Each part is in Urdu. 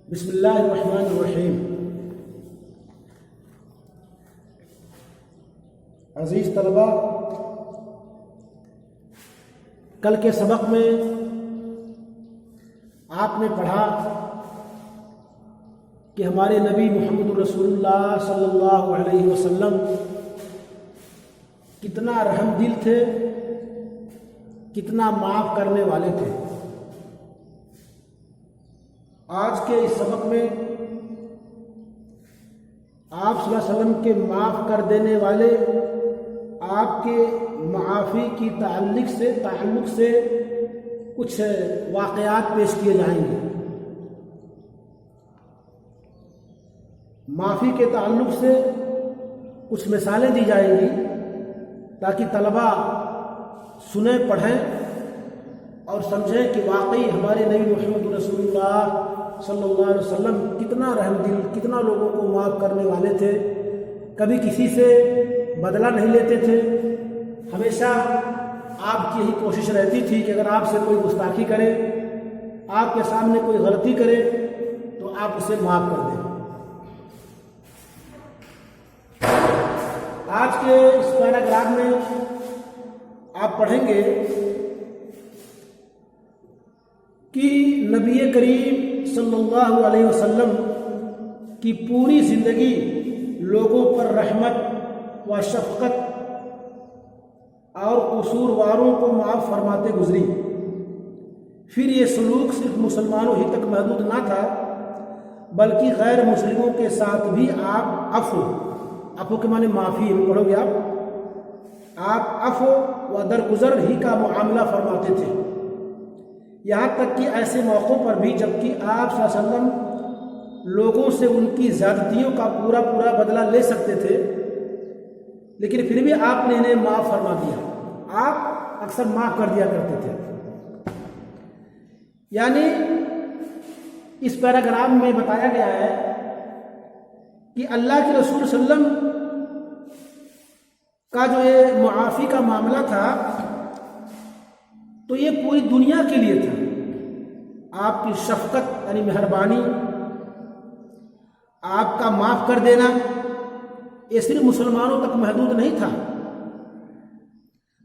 بسم اللہ الرحمن الرحیم۔ عزیز طلبہ، کل کے سبق میں آپ نے پڑھا کہ ہمارے نبی محمد رسول اللہ صلی اللہ علیہ وسلم کتنا رحم دل تھے، کتنا معاف کرنے والے تھے۔ آج کے اس سبق میں آپ صلی اللہ علیہ وسلم کے معاف کر دینے والے آپ کے معافی کی تعلق سے کچھ واقعات پیش کیے جائیں گے۔ معافی کے تعلق سے کچھ مثالیں دی جائیں گی تاکہ طلبہ سنیں، پڑھیں اور سمجھیں کہ واقعی ہمارے نبی محمد رسول اللہ صلی اللہ علیہ وسلم کتنا رحم دل، کتنا لوگوں کو معاف کرنے والے تھے، کبھی کسی سے بدلہ نہیں لیتے تھے۔ ہمیشہ آپ کی یہی کوشش رہتی تھی کہ اگر آپ سے کوئی گستاخی کرے، آپ کے سامنے کوئی غلطی کرے تو آپ اسے معاف کر دیں۔ آج کے اس پیراگراف میں آپ پڑھیں گے کہ نبی کریم صلی اللہ علیہ وسلم کی پوری زندگی لوگوں پر رحمت و شفقت اور قصورواروں کو معاف فرماتے گزری۔ پھر یہ سلوک صرف مسلمانوں ہی تک محدود نہ تھا بلکہ غیر مسلموں کے ساتھ بھی آپ عفو کے معنی معافی پڑھو گے آپ عفو و درگزر ہی کا معاملہ فرماتے تھے، یہاں تک کہ ایسے موقعوں پر بھی جبکہ آپ صلی اللہ علیہ وسلم لوگوں سے ان کی زیادتیوں کا پورا بدلہ لے سکتے تھے، لیکن پھر بھی آپ نے انہیں معاف فرما دیا۔ آپ اکثر معاف کر دیا کرتے تھے۔ یعنی اس پیراگراف میں بتایا گیا ہے کہ اللہ کے رسول صلی اللہ علیہ وسلم کا جو یہ معافی کا معاملہ تھا تو یہ پوری دنیا کے لیے تھا۔ آپ کی شفقت یعنی مہربانی، آپ کا معاف کر دینا یہ صرف مسلمانوں تک محدود نہیں تھا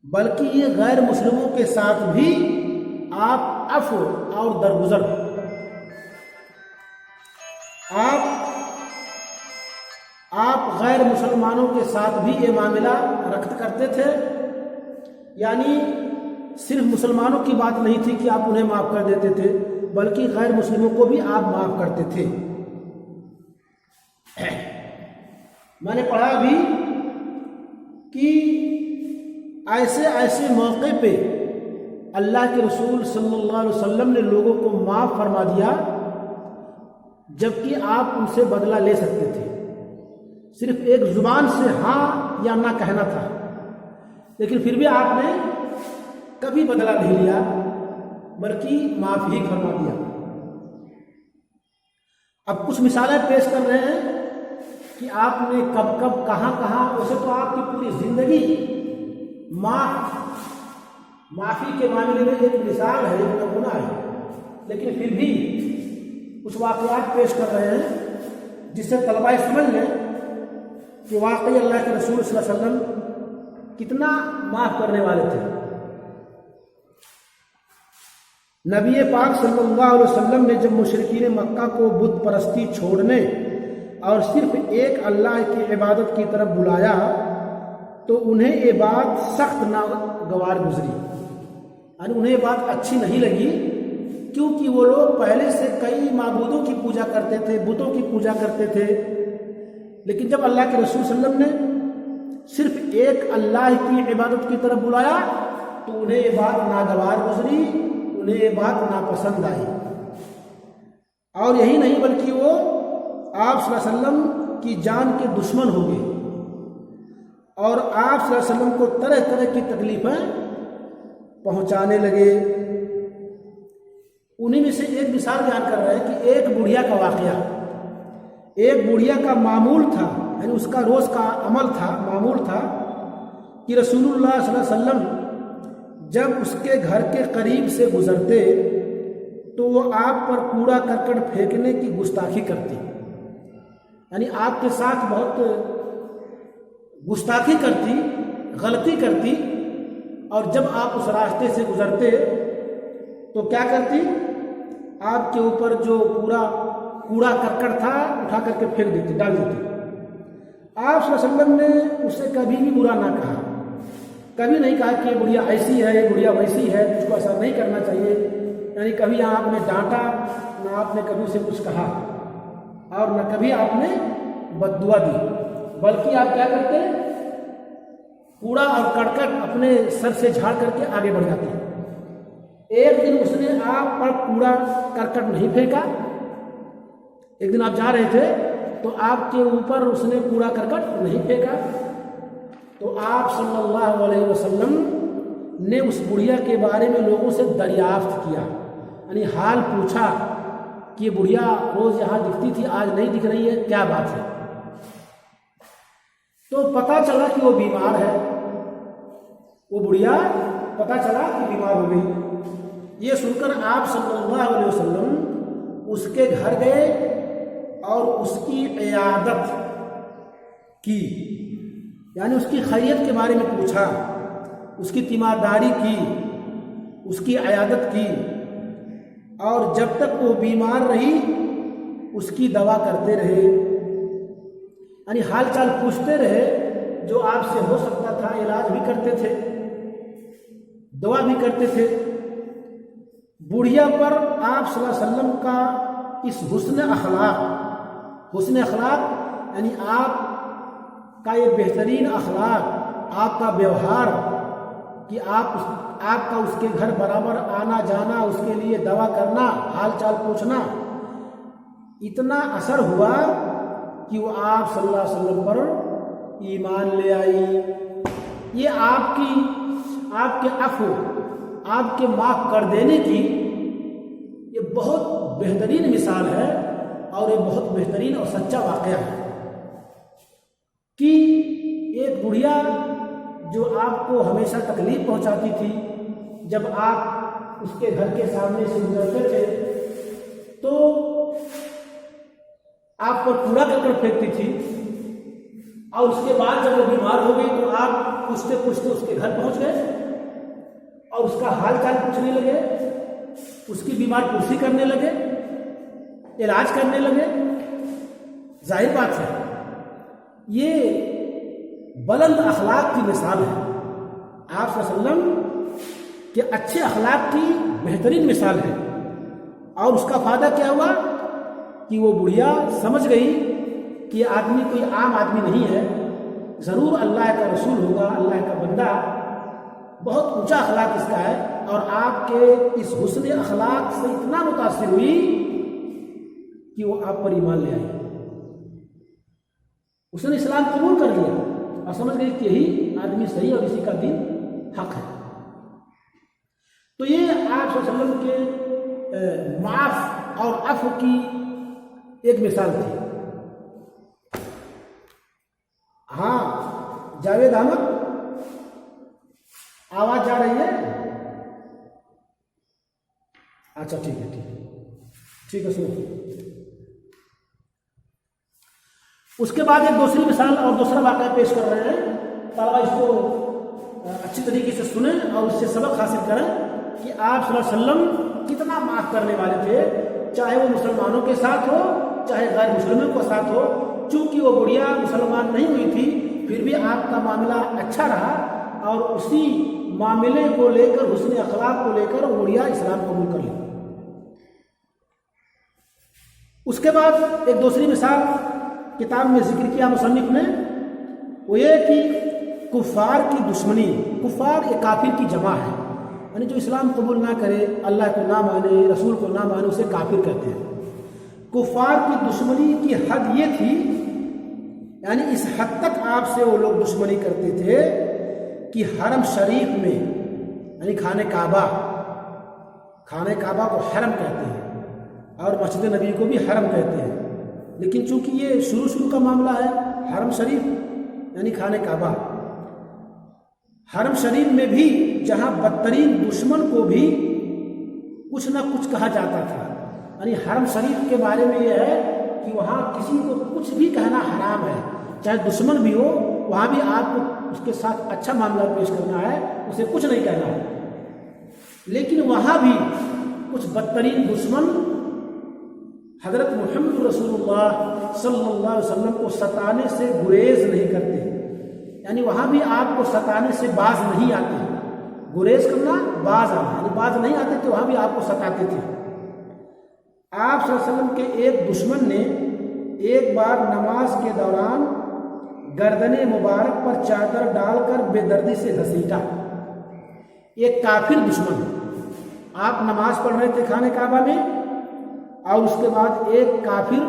بلکہ یہ غیر مسلموں کے ساتھ بھی آپ عفو اور درگزر، آپ غیر مسلمانوں کے ساتھ بھی یہ معاملہ رکھت کرتے تھے۔ یعنی صرف مسلمانوں کی بات نہیں تھی کہ آپ انہیں معاف کر دیتے تھے بلکہ غیر مسلموں کو بھی آپ معاف کرتے تھے۔ میں نے پڑھا بھی کہ ایسے موقع پہ اللہ کے رسول صلی اللہ علیہ وسلم نے لوگوں کو معاف فرما دیا جبکہ آپ ان سے بدلہ لے سکتے تھے۔ صرف ایک زبان سے ہاں یا نہ کہنا تھا، لیکن پھر بھی آپ نے کبھی بدلہ نہیں لیا بلکہ معاف ہی فرما دیا۔ اب کچھ مثالیں پیش کر رہے ہیں کہ آپ نے کب کہاں ویسے تو آپ کی پوری زندگی معافی کے معاملے میں ایک مثال ہے، ایک نمونہ ہے، لیکن پھر بھی کچھ واقعات پیش کر رہے ہیں جس سے طلبہ سمجھ لیں کہ واقعی اللہ کے رسول صلی اللہ علیہ وسلم کتنا معاف کرنے والے تھے۔ نبی پاک صلی اللہ علیہ وسلم نے جب مشرکین مکہ کو بت پرستی چھوڑنے اور صرف ایک اللہ کی عبادت کی طرف بلایا تو انہیں یہ بات سخت ناگوار گزری، یعنی انہیں یہ بات اچھی نہیں لگی کیونکہ وہ لوگ پہلے سے کئی معبودوں کی پوجا کرتے تھے، بتوں کی پوجا کرتے تھے، لیکن جب اللہ کے رسول صلی اللہ علیہ وسلم نے صرف ایک اللہ کی عبادت کی طرف بلایا تو انہیں یہ بات ناگوار گزری، انہیں یہ بات ناپسند آئی۔ اور یہی نہیں بلکہ وہ آپ صلی اللہ علیہ وسلم کی جان کے دشمن ہو گئے اور آپ صلی اللہ علیہ وسلم کو طرح کی تکلیفیں پہنچانے لگے۔ انہی میں سے ایک مثال بیان کر رہے ہیں کہ ایک بڑھیا کا واقعہ، ایک بڑھیا کا معمول تھا، یعنی اس کا روز کا عمل تھا، معمول تھا کہ رسول اللہ صلی اللہ علیہ وسلم جب اس کے گھر کے قریب سے گزرتے تو وہ آپ پر کوڑا کرکٹ پھینکنے کی گستاخی کرتی، یعنی آپ کے ساتھ بہت گستاخی کرتی، غلطی کرتی، اور جب آپ اس راستے سے گزرتے تو کیا کرتی؟ آپ کے اوپر جو پورا کوڑا کرکٹ تھا اٹھا کر کے پھینک دیتی، ڈال دیتی۔ آپ صلی اللہ علیہ وسلم نے اسے کبھی بھی برا نہ کہا، کبھی نہیں کہا کہ یہ بڑھیا ایسی ہے، یہ بڑھیا ویسی ہے، تجھ کو ایسا نہیں کرنا چاہیے، یعنی کبھی آپ نے ڈانٹا نہ، آپ نے کبھی اسے کچھ کہا، اور نہ کبھی آپ نے بد دعا دی، بلکہ آپ کیا کرتے؟ کوڑا اور کرکٹ اپنے سر سے جھاڑ کر کے آگے بڑھ جاتے ہیں۔ ایک دن اس نے آپ پر کوڑا کرکٹ نہیں پھینکا، ایک دن آپ جا رہے تھے تو آپ کے اوپر اس نے کوڑا کرکٹ نہیں پھینکا، تو آپ صلی اللہ علیہ وسلم نے اس بڑھیا کے بارے میں لوگوں سے دریافت کیا، یعنی حال پوچھا کہ یہ بڑھیا روز یہاں دکھتی تھی، آج نہیں دکھ رہی ہے، کیا بات ہے؟ تو پتہ چلا کہ وہ بیمار ہے، وہ بڑھیا پتہ چلا کہ بیمار ہو گئی۔ یہ سن کر آپ صلی اللہ علیہ وسلم اس کے گھر گئے اور اس کی عیادت کی، یعنی اس کی خیریت کے بارے میں پوچھا، اس کی تیمارداری کی، اس کی عیادت کی، اور جب تک وہ بیمار رہی اس کی دوا کرتے رہے، یعنی حال چال پوچھتے رہے، جو آپ سے ہو سکتا تھا علاج بھی کرتے تھے، دعا بھی کرتے تھے۔ بڑھیا پر آپ صلی اللہ علیہ وسلم کا اس حسن اخلاق یعنی آپ کا یہ بہترین اخلاق، آپ کا ویوہار کہ آپ کا اس کے گھر برابر آنا جانا، اس کے لیے دعا کرنا، حال چال پوچھنا، اتنا اثر ہوا کہ وہ آپ صلی اللہ علیہ وسلم پر ایمان لے آئی۔ یہ آپ کے عفو، آپ کے معاف کر دینے کی یہ بہت بہترین مثال ہے، اور یہ بہت بہترین اور سچا واقعہ ہے کہ ایک بڑھیا جو آپ کو ہمیشہ تکلیف پہنچاتی تھی، جب آپ اس کے گھر کے سامنے سے گزرتے تھے تو آپ پر کوڑا کرکٹ پھینکتی تھی، اور اس کے بعد جب وہ بیمار ہو گئی تو آپ پوچھتے پوچھتے اس کے گھر پہنچ گئے اور اس کا حال چال پوچھنے لگے، اس کی بیمار پرسی کرنے لگے، علاج کرنے لگے۔ ظاہر بات ہے یہ بلند اخلاق کی مثال ہے، آپ صلی اللہ علیہ وسلم کے اچھے اخلاق کی بہترین مثال ہے، اور اس کا فائدہ کیا ہوا کہ وہ بڑھیا سمجھ گئی کہ یہ آدمی کوئی عام آدمی نہیں ہے، ضرور اللہ کا رسول ہوگا، اللہ کا بندہ، بہت اونچا اخلاق اس کا ہے، اور آپ کے اس حسن اخلاق سے اتنا متاثر ہوئی کہ وہ آپ پر ایمان لے آئی، اس نے اسلام قبول کر لیا اور سمجھ گئی کہ یہی آدمی صحیح اور اسی کا دین حق ہے۔ تو یہ آپ صلی اللہ علیہ وسلم کے معاف اور عفو کی ایک مثال تھی۔ ہاں جاوید احمد، آواز جا رہی ہے؟ اچھا ٹھیک ہے سنو۔ اس کے بعد ایک دوسری مثال اور دوسرا واقعہ پیش کر رہے ہیں، طلبہ اس کو اچھی طریقے سے سنیں اور اس سے سبق حاصل کریں کہ آپ صلی اللہ علیہ وسلم کتنا معاف کرنے والے تھے، چاہے وہ مسلمانوں کے ساتھ ہو چاہے غیر مسلموں کے ساتھ ہو۔ چونکہ وہ بڑھیا مسلمان نہیں ہوئی تھی پھر بھی آپ کا معاملہ اچھا رہا، اور اسی معاملے کو لے کر، حسن اخلاق کو لے کر وہ بڑھیا اسلام قبول کر لیا۔ اس کے بعد ایک دوسری مثال کتاب میں ذکر کیا مصنف نے، وہ یہ کہ کفار کی دشمنی، کفار ایک کافر کی جمع ہے، یعنی جو اسلام قبول نہ کرے، اللہ کو نہ مانے، رسول کو نہ مانے، اسے کافر کہتے ہیں۔ کفار کی دشمنی کی حد یہ تھی، یعنی اس حد تک آپ سے وہ لوگ دشمنی کرتے تھے کہ حرم شریف میں، یعنی خانہ کعبہ کو حرم کہتے ہیں، اور مسجد نبی کو بھی حرم کہتے ہیں، لیکن چونکہ یہ شروع کا معاملہ ہے، حرم شریف یعنی خانہ کعبہ، حرم شریف میں بھی جہاں بدترین دشمن کو بھی کچھ نہ کچھ کہا جاتا تھا. یعنی حرم شریف کے بارے میں یہ ہے کہ وہاں کسی کو کچھ بھی کہنا حرام ہے، چاہے دشمن بھی ہو، وہاں بھی آپ کو اس کے ساتھ اچھا معاملہ پیش کرنا ہے، اسے کچھ نہیں کہنا ہے. لیکن وہاں بھی کچھ بدترین دشمن حضرت محمد رسول اللہ صلی اللہ علیہ وسلم کو ستانے سے گریز نہیں کرتے. یعنی وہاں بھی آپ کو ستانے سے باز نہیں آتے. گریز کرنا، باز آنا، یعنی باز نہیں آتے کہ وہاں بھی آپ کو ستاتے تھے. آپ صلی اللہ علیہ وسلم کے ایک دشمن نے ایک بار نماز کے دوران گردن مبارک پر چادر ڈال کر بے دردی سے گھسیٹا. ایک کافر دشمن، آپ نماز پڑھ رہے تھے خانہ کعبہ میں، اور اس کے بعد ایک کافر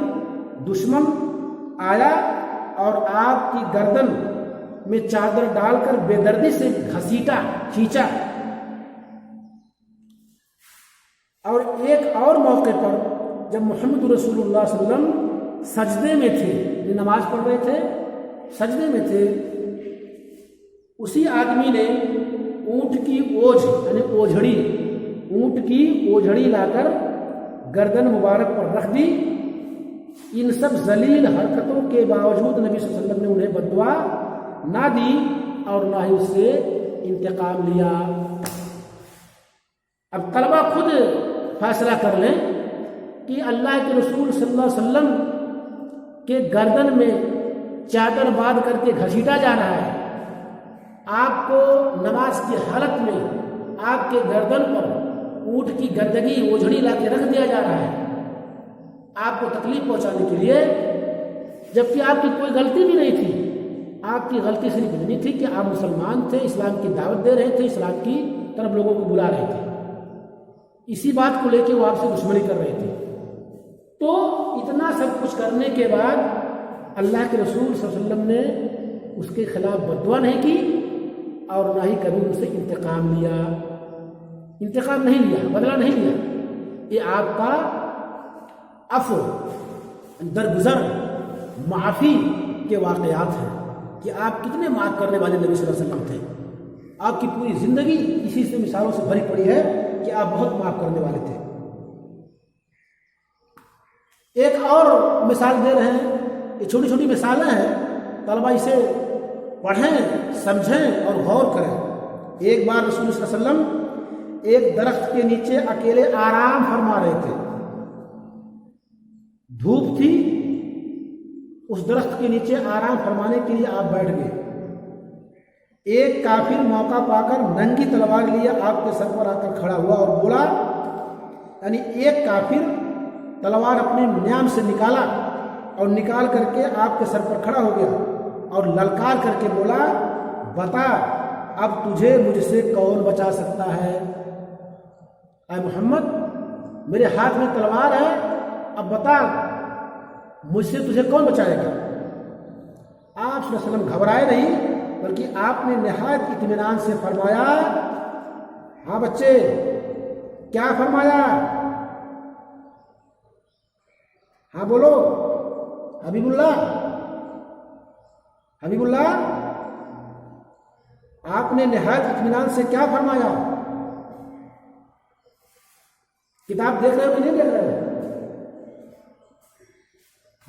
دشمن آیا اور آپ کی گردن میں چادر ڈال کر بے دردی سے گھسیٹا، کھینچا. اور ایک اور موقع پر جب محمد رسول اللہ صلی اللہ علیہ وسلم سجدے میں تھے، نماز پڑھ رہے تھے، سجدے میں تھے، اسی آدمی نے اونٹ کی اوجھ یعنی اوجھڑی، اونٹ کی اوجھڑی لا کر گردن مبارک پر رکھ دی. ان سب ذلیل حرکتوں کے باوجود نبی صلی اللہ علیہ وسلم نے انہیں بد دعا نہ دی اور نہ ہی اس سے انتقام لیا. اب طلبہ خود فیصلہ کر لیں کہ اللہ کے رسول صلی اللہ علیہ وسلم کے گردن میں چادر باندھ کر کے گھسیٹا جا رہا ہے، آپ کو نماز کی حالت میں آپ کے گردن پر اونٹ کی گندگی اوجھڑی لا کے رکھ دیا جا رہا ہے آپ کو تکلیف پہنچانے کے لیے، جبکہ آپ کی کوئی غلطی بھی نہیں تھی. آپ کی غلطی صرف اتنی تھی کہ آپ مسلمان تھے، اسلام کی دعوت دے رہے تھے، اسلام کی طرف لوگوں کو بلا رہے تھے. اسی بات کو لے کے وہ آپ سے دشمنی کر رہے تھے. تو اتنا سب کچھ کرنے کے بعد اللہ کے رسول صلی اللہ علیہ وسلم نے اس کے خلاف بد دعا نہیں کی اور نہ ہی کبھی ان سے انتقام لیا. انتقام نہیں لیا، بدلہ نہیں لیا. یہ آپ کا عفو، درگزر، معافی کے واقعات ہیں کہ آپ کتنے معاف کرنے والے نبی صلی اللہ علیہ وسلم تھے. آپ کی پوری زندگی اسی سے مثالوں سے بھری پڑی ہے کہ آپ بہت معاف کرنے والے تھے. ایک اور مثال دے رہے ہیں، یہ چھوٹی چھوٹی مثالیں ہیں، طلبہ اسے پڑھیں، سمجھیں اور غور کریں. ایک بار رسول صلی اللہ علیہ وسلم ایک درخت کے نیچے اکیلے آرام فرما رہے تھے. دھوپ تھی، اس درخت کے نیچے آرام فرمانے کے لیے آپ بیٹھ گئے. ایک کافر موقع پا کر ننگی تلوار لیے آپ کے سر پر آ کر کھڑا ہوا اور بولا، یعنی ایک کافر تلوار اپنے نیام سے نکالا اور نکال کر کے آپ کے سر پر کھڑا ہو گیا اور للکار کر کے بولا، بتا اب تجھے مجھ سے کون بچا سکتا ہے؟ اے محمد، میرے ہاتھ میں تلوار ہے، اب بتا مجھ سے تجھے کون بچائے گا؟ آپ صلی اللہ علیہ وسلم گھبرائے نہیں، بلکہ آپ نے نہایت اطمینان سے فرمایا، ہاں بچے، کیا فرمایا؟ ہاں بولو، حبیب اللہ، حبیب اللہ، آپ نے نہایت اطمینان سے کیا فرمایا؟ کتاب دیکھ رہے ہو کہ نہیں دیکھ رہے ہو؟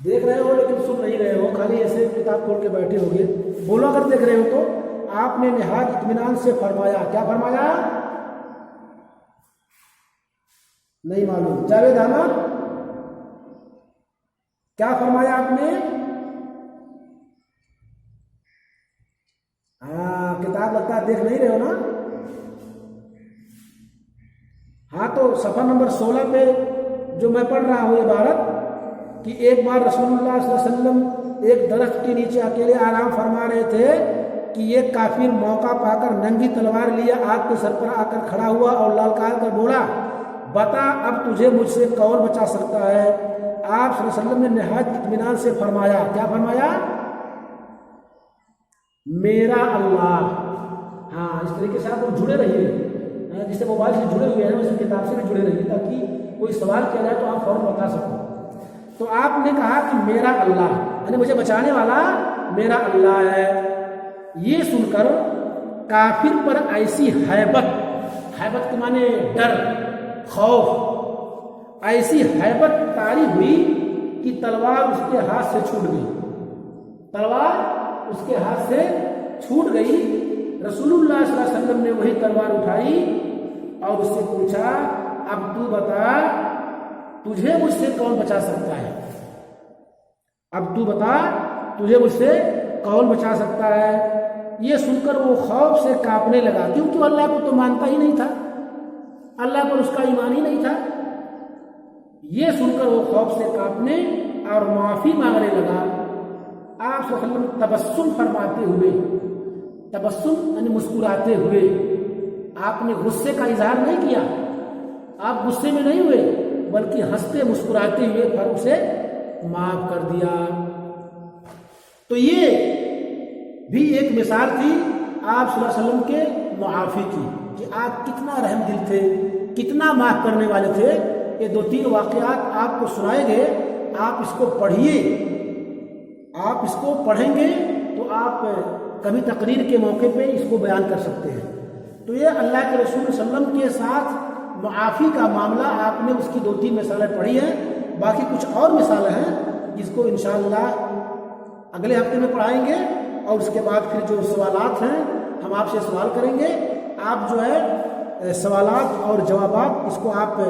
دیکھ رہے ہو لیکن سن نہیں رہے ہو، خالی ایسے کتاب کھول کے بیٹھے ہو گے. بولو اگر دیکھ رہے ہو تو. آپ نے نہایت اطمینان سے فرمایا، کیا فرمایا؟ نہیں معلوم. جاوید احمد، کیا فرمایا آپ نے؟ ہاں، کتاب لگتا ہے دیکھ نہیں رہے ہو نا. ہاں تو صفحہ نمبر 16 پہ جو میں پڑھ رہا ہوں عبارت کہ ایک بار رسول اللہ صلی اللہ علیہ وسلم ایک درخت کے نیچے اکیلے آرام فرما رہے تھے کہ ایک کافر موقع پا کر ننگی تلوار لیا آپ کے سر پر آ کر کھڑا ہوا اور للکار کر بولا، بتا اب تجھے مجھ سے کون بچا سکتا ہے؟ آپ صلی اللہ علیہ وسلم نے نہایت اطمینان سے فرمایا، کیا فرمایا؟ میرا اللہ. ہاں، اس طریقے سے آپ جڑے رہیے، جسے موبائل سے جڑے ہوئے ہیں اسے کتاب سے بھی جڑے رہیے تاکہ کوئی سوال کیا جائے تو آپ فوراً بتا سکو. تو آپ نے کہا کہ میرا اللہ، یعنی مجھے بچانے والا میرا اللہ ہے. یہ سن کر کافر پر ایسی ہیبت کے معنی ڈر، خوف، ایسی ہیبت طاری ہوئی کہ تلوار اس کے ہاتھ سے چھوٹ گئی، تلوار اس کے ہاتھ سے چھوٹ گئی۔ رسول اللہ صلی اللہ علیہ وسلم نے وہی تلوار اٹھائی اور اس سے پوچھا اب تو بتا تجھے مجھ سے کون بچا سکتا ہے، اب تو بتا تجھے مجھ سے کون بچا سکتا ہے۔ یہ سن کر وہ خوف سے کانپنے لگا، کیونکہ وہ اللہ کو تو مانتا ہی نہیں تھا، اللہ پر اس کا ایمان ہی نہیں تھا۔ یہ سن کر وہ خوف سے کانپنے اور معافی مانگنے لگا۔ آپ صلی اللہ علیہ وسلم تبسم فرماتے ہوئے، تبسم یعنی مسکراتے ہوئے، آپ نے غصے کا اظہار نہیں کیا، آپ غصے میں نہیں ہوئے بلکہ ہنستے مسکراتے ہوئے پھر اسے معاف کر دیا۔ تو یہ بھی ایک مثال تھی آپ صلی اللہ علیہ وسلم کے معافی کی، کہ آپ کتنا رحم دل تھے، کتنا معاف کرنے والے تھے۔ یہ 2-3 واقعات آپ کو سنائے گئے، آپ اس کو پڑھیے، آپ اس کو پڑھیں گے تو آپ کبھی تقریر کے موقع پہ اس کو بیان کر سکتے ہیں۔ تو یہ اللہ کے رسول صلی اللہ علیہ وسلم کے ساتھ معافی کا معاملہ آپ نے اس کی 2-3 مثالیں پڑھی ہیں، باقی کچھ اور مثالیں ہیں جس کو انشاءاللہ اگلے ہفتے میں پڑھائیں گے، اور اس کے بعد پھر جو سوالات ہیں ہم آپ سے سوال کریں گے۔ آپ جو ہے سوالات اور جوابات اس کو آپ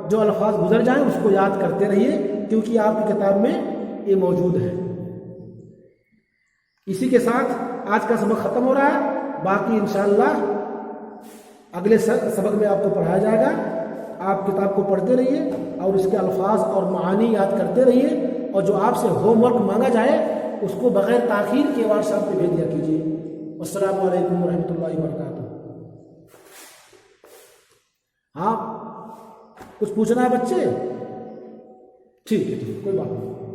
جو الفاظ گزر جائیں اس کو یاد کرتے رہیے، کیونکہ آپ کی کتاب میں یہ موجود ہے۔ اسی کے ساتھ آج کا سبق ختم ہو رہا ہے، باقی انشاءاللہ اگلے سبق میں آپ کو پڑھایا جائے گا۔ آپ کتاب کو پڑھتے رہیے اور اس کے الفاظ اور معانی یاد کرتے رہیے، اور جو آپ سے ہوم ورک مانگا جائے اس کو بغیر تاخیر کے واٹس ایپ پہ بھیج دیا کیجیے۔ السلام علیکم ورحمۃ اللہ وبرکاتہ۔ ہاں کچھ پوچھنا ہے بچے؟ ٹھیک ہے، کوئی بات نہیں۔